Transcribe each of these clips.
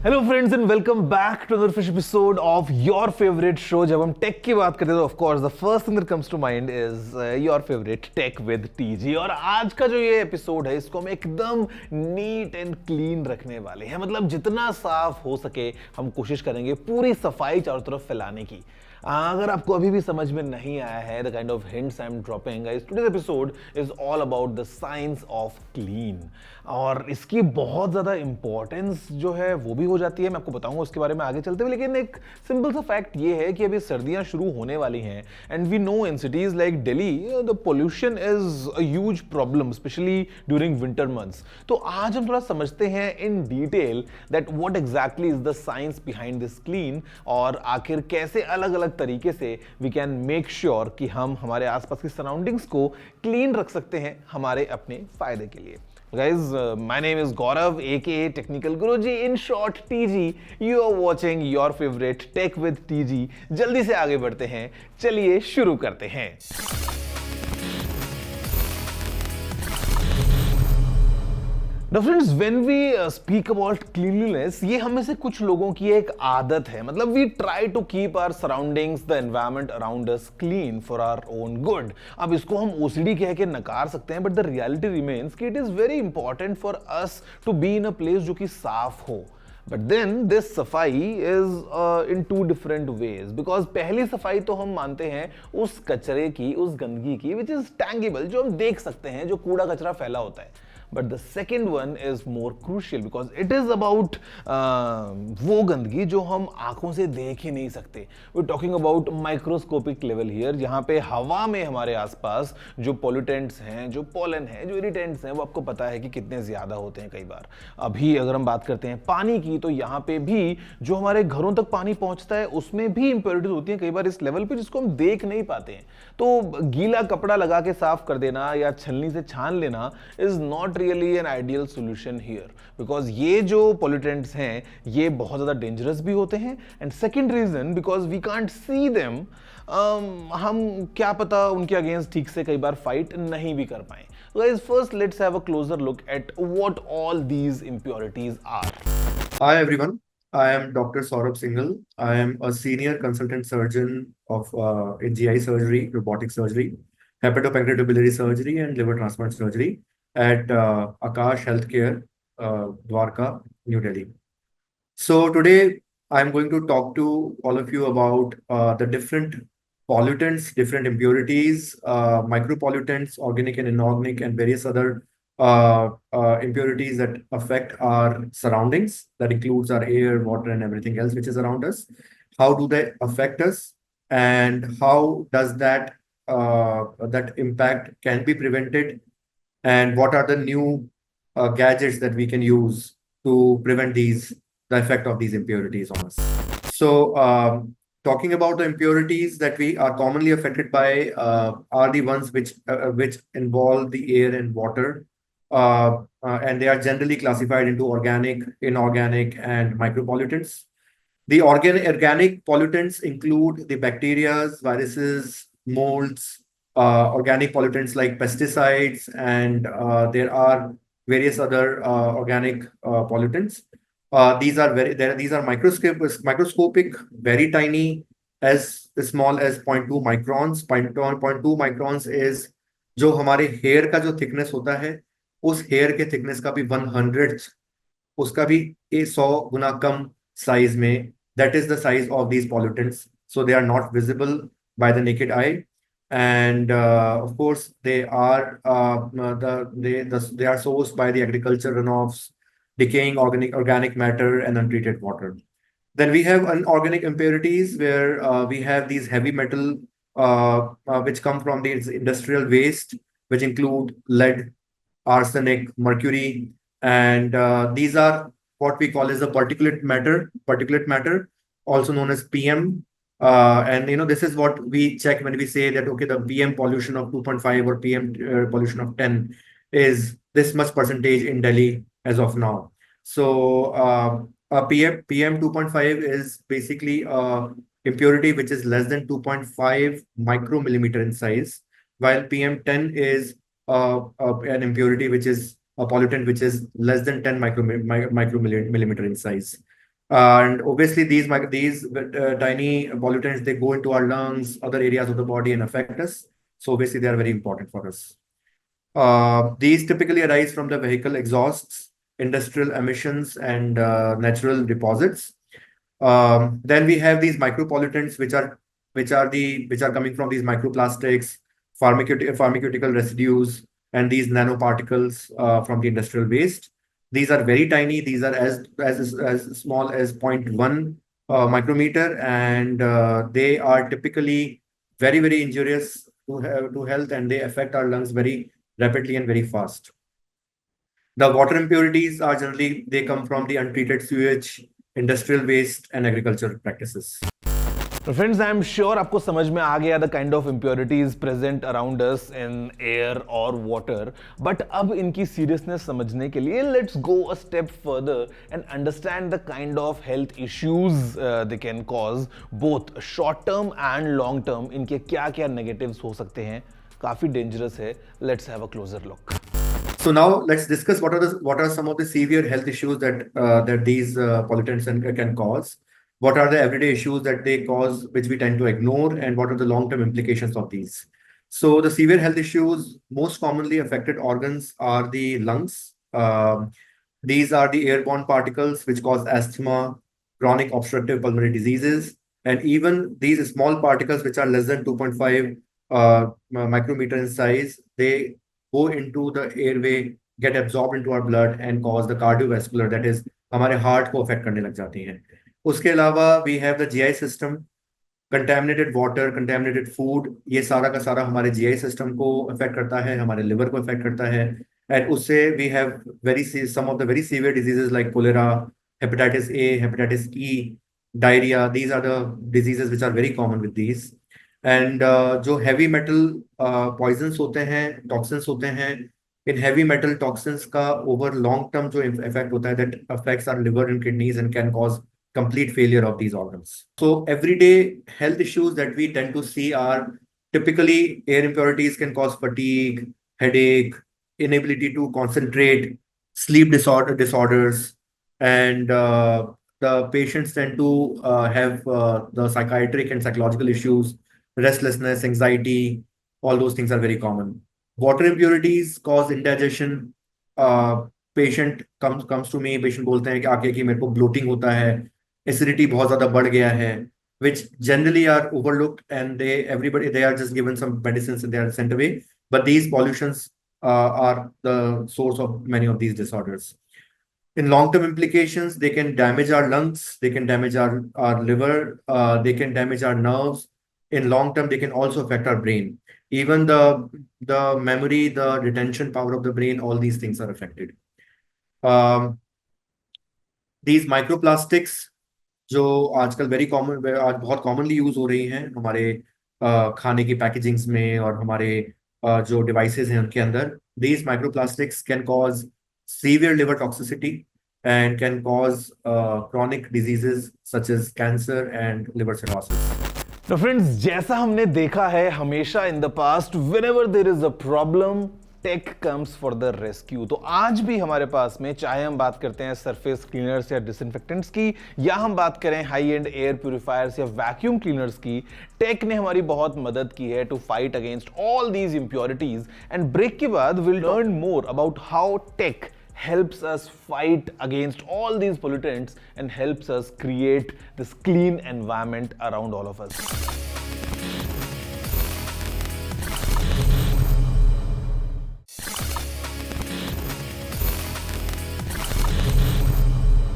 Hello friends and welcome back to another fresh episode of your favourite show. जब हम tech की बात करते हैं तो of course the first thing that comes to mind is your favourite tech with TG. और आज का जो ये एपिसोड है इसको हम एकदम नीट एंड क्लीन रखने वाले हैं। मतलब जितना साफ हो सके हम कोशिश करेंगे पूरी सफाई चारों तरफ फैलाने की। अगर आपको अभी भी समझ में नहीं आया है the kind of hints I am dropping, today's episode is all about the science of clean. और इसकी बहुत ज़्यादा इंपॉर्टेंस जो है वो भी हो जाती है, मैं आपको बताऊंगा उसके बारे में आगे चलते हुए। लेकिन एक सिंपल सा फैक्ट ये है कि अभी सर्दियां शुरू होने वाली हैं and we know in cities like Delhi the pollution is a huge problem especially during winter months. तो आज हम थोड़ा समझते हैं in detail that what exactly is the science behind this clean, और आखिर कैसे अलग अलग तरीके से वी कैन मेक श्योर कि हम हमारे आसपास की सराउंडिंग्स को क्लीन रख सकते हैं हमारे अपने फायदे के लिए। Guys, my name is Gaurav, aka Technical Guruji, in short TG. You are watching your favorite Tech with TG. जल्दी से आगे बढ़ते हैं, चलिए शुरू करते हैं। Now friends, when we speak about cleanliness, ये हम में से कुछ लोगों की एक आदत है। मतलब we try to keep our surroundings, the environment around us clean for our own good. अब इसको हम OCD कह के नकार सकते हैं, but the reality remains कि it is very important for us to be in a place जो कि साफ हो। But then this सफाई is in two different ways, because पहली सफाई तो हम मानते हैं उस कचरे की, उस गंदगी की which is tangible, जो हम देख सकते हैं, जो कूड़ा कचरा फैला होता है। But the second one is more crucial because it is about वो गंदगी जो हम आंखों से देख ही नहीं सकते। We're talking about microscopic level here, जहाँ पे हवा में हमारे आसपास जो pollutants हैं, जो pollen हैं, जो irritants हैं, वो आपको पता है कि कितने ज़्यादा होते हैं कई बार। अभी अगर हम बात करते हैं पानी की, तो यहाँ पे भी जो हमारे घरों तक पानी पहुँचता है उसमें भी impurities होती हैं कई बार इस लेवल पे जिसको हम देख नहीं पाते हैं। तो गीला कपड़ा लगा के साफ कर देना या छलनी से छान लेना is not really an ideal solution here, because ये जो पोल्यूटेंट्स हैं ये बहुत ज़्यादा डेंजरस भी होते हैं। And second reason because we can't see them, हम क्या पता उनके अगेंस्ट ठीक से कई बार फाइट नहीं भी कर पाए। So guys, first let's have a closer look at what all these impurities are. Hi everyone, I am Dr. Saurabh Singhal. I am a senior consultant surgeon of in GI surgery, robotic surgery, hepatopancreatobiliary surgery, and liver transplant surgery at Akash Healthcare, Dwarka, New Delhi. So today I'm going to talk to all of you about the different pollutants, different impurities, micropollutants, organic and inorganic, and various other impurities that affect our surroundings. That includes our air, water, and everything else which is around us. How do they affect us, and how does that impact can be prevented, and what are the new gadgets that we can use to prevent the effect of these impurities on us. So talking about the impurities that we are commonly affected by are the ones which involve the air and water, and they are generally classified into organic, inorganic, and micropollutants. The organic pollutants include the bacteria, viruses, molds, organic pollutants like pesticides, and there are various other organic pollutants. These are microscopic, very tiny, as small as 0.2 microns. 0.2 microns is जो हमारे hair का जो thickness होता है उस hair के thickness का भी 100th, उसका भी 100 गुना कम साइज में. That is the size of these pollutants. So they are not visible by the naked eye, and of course they are they are sourced by the agriculture runoffs, decaying organic matter, and untreated water. Then we have inorganic impurities where we have these heavy metal which come from the industrial waste, which include lead, arsenic, mercury, and these are what we call as the particulate matter, also known as PM. And this is what we check when we say that okay, the PM pollution of 2.5 or PM pollution of 10 is this much percentage in Delhi as of now. So PM 2.5 is basically a impurity which is less than 2.5 micromillimeter in size, while PM 10 is an impurity which is a pollutant which is less than 10 micromillimeter in size. And obviously, these tiny pollutants, they go into our lungs, other areas of the body, and affect us. So obviously, they are very important for us. These typically arise from the vehicle exhausts, industrial emissions, and natural deposits. Then we have these micropollutants, which are coming from these microplastics, pharmaceutical residues, and these nanoparticles from the industrial waste. These are very tiny. These are as small as zero point 0.1 micrometer, and they are typically very injurious to health, and they affect our lungs very rapidly and very fast. The water impurities are generally, they come from the untreated sewage, industrial waste, and agricultural practices. तो friends I am sure आपको समझ में आ गया the kind of impurities present around us in air और water. But अब इनकी seriousness समझने के लिए let's go a step further and understand the kind of health issues they can cause both short term and long term. इनके क्या क्या negatives हो सकते हैं, काफी डेंजरस है. Let's have a closure look. So now let's discuss what are some of the severe health issues that these pollutants can cause. What are the everyday issues that they cause, which we tend to ignore, and what are the long-term implications of these? So the severe health issues, most commonly affected organs are the lungs. These are the airborne particles which cause asthma, chronic obstructive pulmonary diseases, and even these small particles which are less than 2.5 micrometer in size, they go into the airway, get absorbed into our blood and cause the cardiovascular, that is हमारे heart को affect करने लग जाती हैं. उसके अलावा we have the GI system, contaminated water, contaminated food, ये सारा का सारा हमारे जीआई सिस्टम को अफेक्ट करता है, हमारे लिवर को अफेक्ट करता है. एंड उससे we have some of the very severe diseases like cholera, hepatitis A, hepatitis E, diarrhoea. These are the diseases which are very common with these. And जो heavy metal poisons होते हैं, toxins होते हैं, in heavy metal toxins का over long term जो effect होता है, that affects our liver and kidneys and can cause complete failure of these organs. So everyday health issues that we tend to see are typically air impurities can cause fatigue, headache, inability to concentrate, sleep disorders, and the patients tend to have the psychiatric and psychological issues, restlessness, anxiety. All those things are very common. Water impurities cause indigestion. Patient comes to me, patient बोलते हैं कि आके कि मेरे को bloating होता है, acidity बहुत ज्यादा बढ़ गया है, which generally are overlooked, and they are just given some medicines and they are sent away. But these pollutions are the source of many of these disorders. In long-term implications, they can damage our lungs, they can damage our liver, they can damage our nerves. In long term, they can also affect our brain. Even the memory, the retention power of the brain, all these things are affected. These microplastics, जो आजकल आज बहुत commonly use हो रही हैं हमारे खाने की पैकेजिंग्स में और हमारे जो डिवाइसेस हैं उनके अंदर. These microplastics can cause severe liver toxicity and can cause chronic diseases such as cancer and liver cirrhosis. तो फ्रेंड्स, जैसा हमने देखा है हमेशा in the past, whenever there is a problem, tech comes for the rescue. तो आज भी हमारे पास में, चाहे हम बात करते हैं सरफेस क्लीनर्स या डिसइंफेक्टेंट्स की, या हम बात करें हाई एंड एयर प्यूरिफायर्स या वैक्यूम क्लीनर्स की, टेक ने हमारी बहुत मदद की है to fight against all these impurities. And break के बाद will learn more about how tech helps us fight against all these pollutants and helps us create this clean environment around all of us.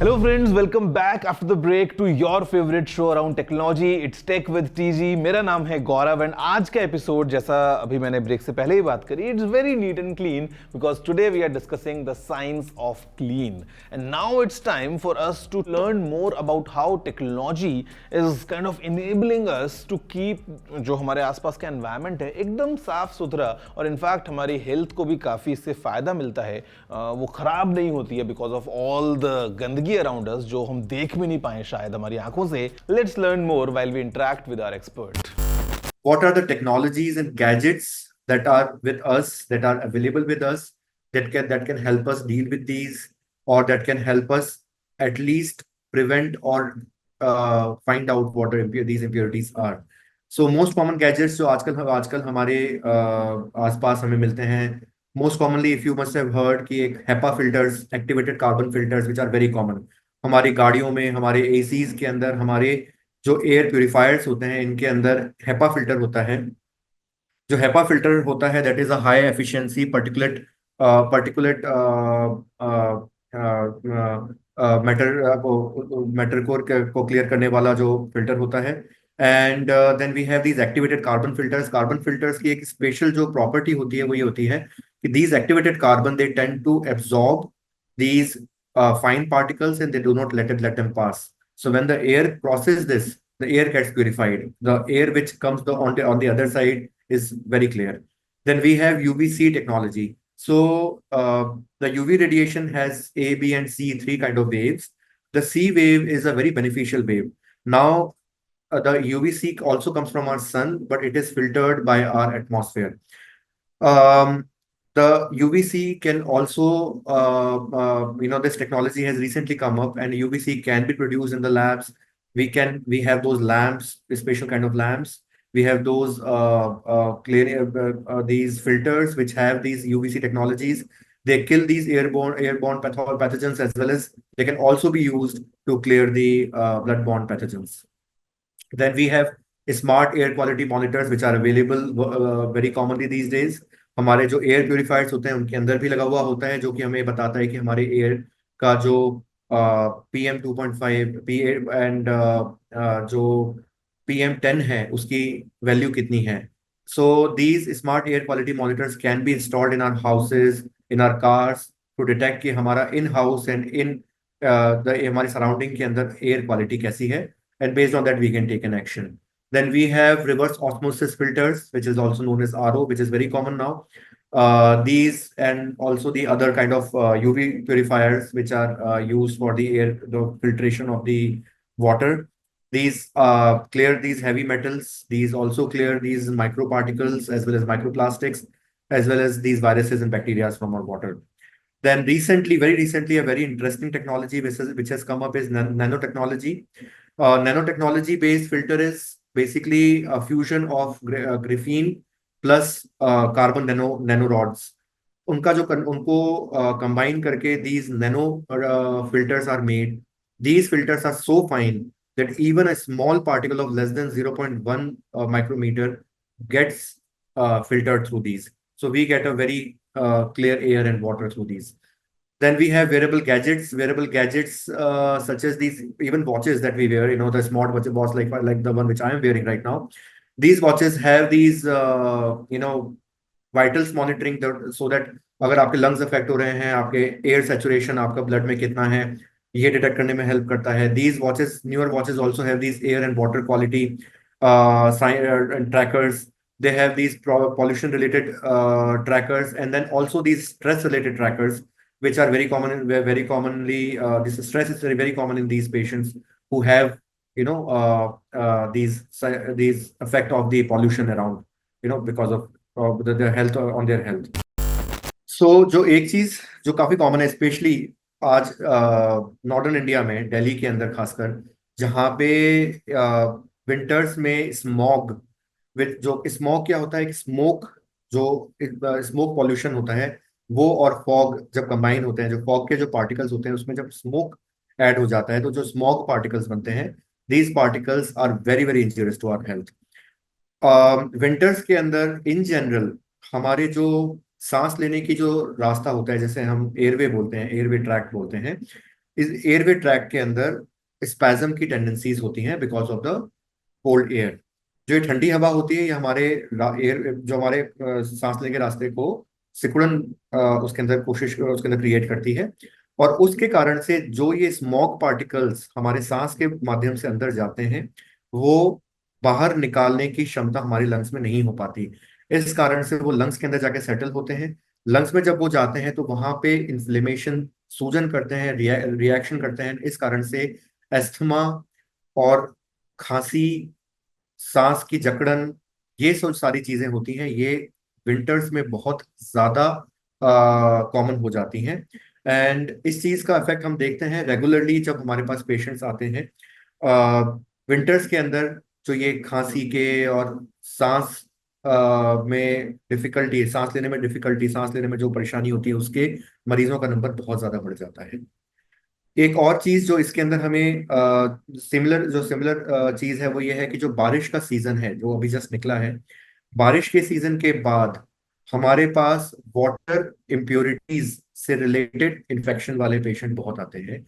Hello friends, welcome back after the break to your favorite show around technology. It's Tech with TG. मेरा नाम है गौरव and आज का episode, जैसा अभी मैंने break से पहले ही बात करी, it's very neat and clean because today we are discussing the science of clean. And now it's time for us to learn more about how technology is kind of enabling us to keep जो हमारे आसपास का environment है एकदम साफ सुथरा, और in fact हमारी हेल्थ को भी काफ़ी इससे फ़ायदा मिलता है. वो ख़राब नहीं होती है बिकॉज ऑफ ऑल द गंदगी around us जो हम देख भी नहीं पाए शायद हमारी आंखों से. Let's learn more while we interact with our expert. What are the technologies and gadgets that are with us, that are available with us, that can help us deal with these, or that can help us at least prevent or find out what these impurities are. So most common gadgets जो आजकल आजकल हमारे आसपास हमें मिलते हैं, most commonly if you must have heard कि एक HEPA filters, activated carbon filters, which are very common हमारी गाड़ियों में, हमारे एसीज के अंदर, हमारे जो एयर प्योरीफायर्स होते हैं इनके अंदर HEPA फिल्टर होता है। जो HEPA फिल्टर होता है that is a high efficiency particulate particulate matter को क्लियर करने वाला जो फिल्टर होता है। And then we have these activated carbon filters. Carbon filters की एक स्पेशल जो प्रॉपर्टी होती है वो ये होती है कि these activated carbon they tend to absorb these fine particles and they do not let them pass. So when the air crosses this, the air gets purified. The air which comes on the other side is very clear. Then we have UVC technology. So the UV radiation has A, B, and C, three kind of waves. The C wave is a very beneficial wave. Now the UVC also comes from our sun, but it is filtered by our atmosphere. Um, the UVC can also, this technology has recently come up, and UVC can be produced in the labs. We have those lamps, special kind of lamps. We have those these filters which have these UVC technologies. They kill these airborne pathogens, as well as they can also be used to clear the bloodborne pathogens. Then we have smart air quality monitors which are available very commonly these days. हमारे जो air purifiers होते हैं उनके अंदर भी लगा हुआ होता है, जो कि हमें बताता है कि हमारे एयर का जो PM2.5 पी एंड जो PM10 है उसकी वैल्यू कितनी है. So these smart air quality monitors can be installed in our houses, in our cars, to detect कि हमारा इन हाउस एंड इन हमारी सराउंडिंग के अंदर एयर क्वालिटी कैसी है, and based on that we can take an action. Then we have reverse osmosis filters, which is also known as RO, which is very common now. These and also the other kind of UV purifiers which are used for the filtration of the water. These clear these heavy metals. These also clear these microparticles as well as microplastics, as well as these viruses and bacteria from our water. Then recently, very recently, a very interesting technology which has come up is nanotechnology. Nanotechnology based filter is basically a fusion of graphene plus carbon nanorods. उनको combine करके these nano filters are made. These filters are so fine that even a small particle of less than 0.1 micrometer gets filtered through these. So we get a very clear air and water through these. Then we have wearable gadgets such as these, even watches that we wear, the smart watch like the one which I am wearing right now. These watches have these, vitals monitoring, so that अगर आपके lungs affect हो रहे हैं, आपके air saturation आपका blood में कितना है, ये detect करने में help करता है. These watches, newer watches also have these air and water quality and trackers. They have these pollution related trackers, and then also these stress related trackers, which are very common, very commonly, this stress is very common in these patients who have, these effect of the pollution around, because of their health, on their health. So जो एक चीज जो काफी common है, specially आज northern India में, दिल्ली के अंदर खासकर, जहाँ पे विंटर्स में स्मॉग, विद जो स्मॉग क्या होता है, कि स्मोक, जो स्मोक पॉल्यूशन होता है वो और फॉग जब कंबाइन होते हैं, जो फॉग के जो पार्टिकल्स होते हैं उसमें जब स्मोक ऐड हो जाता है तो जो स्मॉग पार्टिकल्स बनते हैं, these particles are very very injurious to our health. Winters के अंदर इन जनरल हमारे जो सांस लेने की जो रास्ता होता है, जैसे हम एयरवे बोलते हैं, एयरवे ट्रैक्ट बोलते हैं, इस एयरवे ट्रैक्ट के अंदर स्पैज्म की टेंडेंसीज होती हैं because of the cold air. जो ये ठंडी हवा होती है ये हमारे एयर, जो हमारे सांस लेने के रास्ते को सिकुड़न उसके अंदर क्रिएट करती है, और उसके कारण से जो ये स्मॉग पार्टिकल्स हमारे सांस के माध्यम से अंदर जाते हैं वो बाहर निकालने की क्षमता हमारी लंग्स में नहीं हो पाती. इस कारण से वो लंग्स के अंदर जाके सेटल होते हैं. लंग्स में जब वो जाते हैं तो वहां पे इन्फ्लेमेशन, सूजन करते हैं, रिएक्शन करते हैं. इस कारण से एस्थमा और खांसी, सांस की जकड़न, ये सब सारी चीजें होती हैं. ये विंटर्स में बहुत ज्यादा कॉमन हो जाती हैं. एंड इस चीज का इफेक्ट हम देखते हैं रेगुलरली जब हमारे पास पेशेंट्स आते हैं विंटर्स के अंदर। जो ये खांसी के और सांस में डिफिकल्टी, सांस लेने में डिफिकल्टी, सांस लेने में जो परेशानी होती है, उसके मरीजों का नंबर बहुत ज्यादा बढ़ जाता है। एक और चीज जो इसके अंदर हमें सिमिलर चीज है वो ये है कि जो बारिश का सीजन है जो अभी जस्ट निकला है, बारिश के सीजन के बाद हमारे पास वाटर इम्प्योरिटीज से रिलेटेड इन्फेक्शन वाले पेशेंट बहुत आते हैं।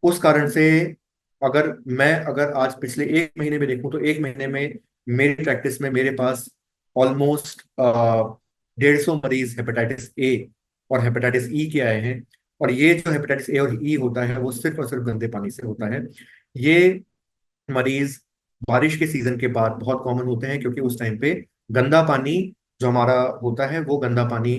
उस कारण से अगर आज पिछले एक महीने में देखूं तो एक महीने में मेरी प्रैक्टिस में मेरे पास ऑलमोस्ट 150 मरीज हेपेटाइटिस ए और हेपेटाइटिस ई के आए हैं। और ये जो हेपेटाइटिस ए और ई होता है वो सिर्फ और सिर्फ गंदे पानी से होता है। ये मरीज बारिश के सीजन के बाद बहुत कॉमन होते हैं क्योंकि उस टाइम पे गंदा पानी जो हमारा होता है वो गंदा पानी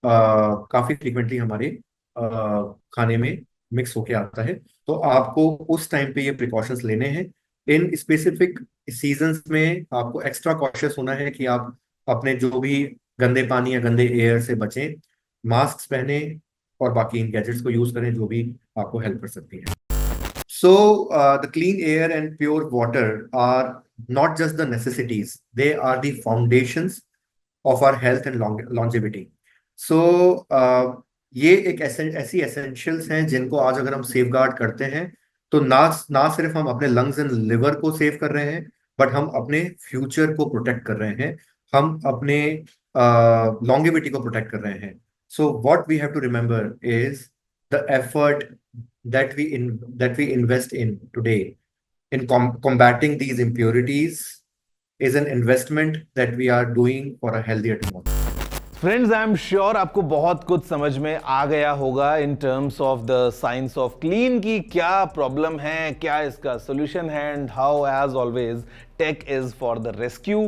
काफी फ्रिक्वेंटली हमारे खाने में मिक्स होके आता है। तो आपको उस टाइम पे ये प्रिकॉशंस लेने हैं। इन स्पेसिफिक सीजन्स में आपको एक्स्ट्रा कॉशियस होना है कि आप अपने जो भी गंदे पानी या गंदे एयर से बचें, मास्क पहने और बाकी इन गैजेट्स को यूज करें जो भी आपको हेल्प कर सकती है। So, the clean air and pure water are not just the necessities, they are the foundations of our health and longevity. So, ये एक ऐसी एसेंशियल्स हैं जिनको आज अगर हम सेफ गार्ड करते हैं तो ना सिर्फ हम अपने लंग्स एंड लिवर को सेव कर रहे हैं, बट हम अपने फ्यूचर को प्रोटेक्ट कर रहे हैं, हम अपने लॉन्गेविटी को प्रोटेक्ट कर रहे हैं। So what we have to remember is the effort that we invest in today in combating these impurities is an investment that we are doing for a healthier tomorrow. Friends, I am sure आपको बहुत कुछ समझ में आ गया होगा in terms of the science of clean की क्या प्रॉब्लम है, क्या इसका सोल्यूशन है, and how as always tech is for the rescue.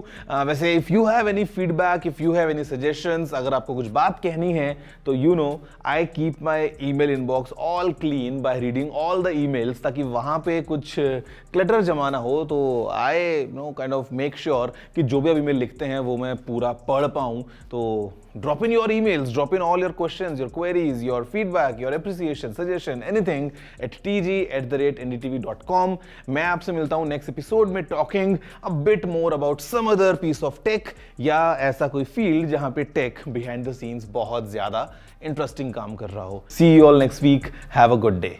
वैसे if you have any feedback, if you have any suggestions, अगर आपको कुछ बात कहनी है तो you know I keep my email inbox all clean by reading all the emails, ताकि वहां पे कुछ क्लटर जमा ना हो। तो I know kind of make sure कि जो भी आप ईमेल लिखते हैं वो मैं पूरा पढ़ पाऊं। तो drop in your emails, drop in all your questions, your queries, your feedback, your appreciation, suggestion, anything at tg@ndtv.com. मैं आपसे मिलता हूं नेक्स्ट एपिसोड में talking a bit more about some other piece of tech, या ऐसा कोई field जहां पे टेक बिहाइंड द सीन्स बहुत ज्यादा इंटरेस्टिंग काम कर रहा हो। See you all next week. Have a good day.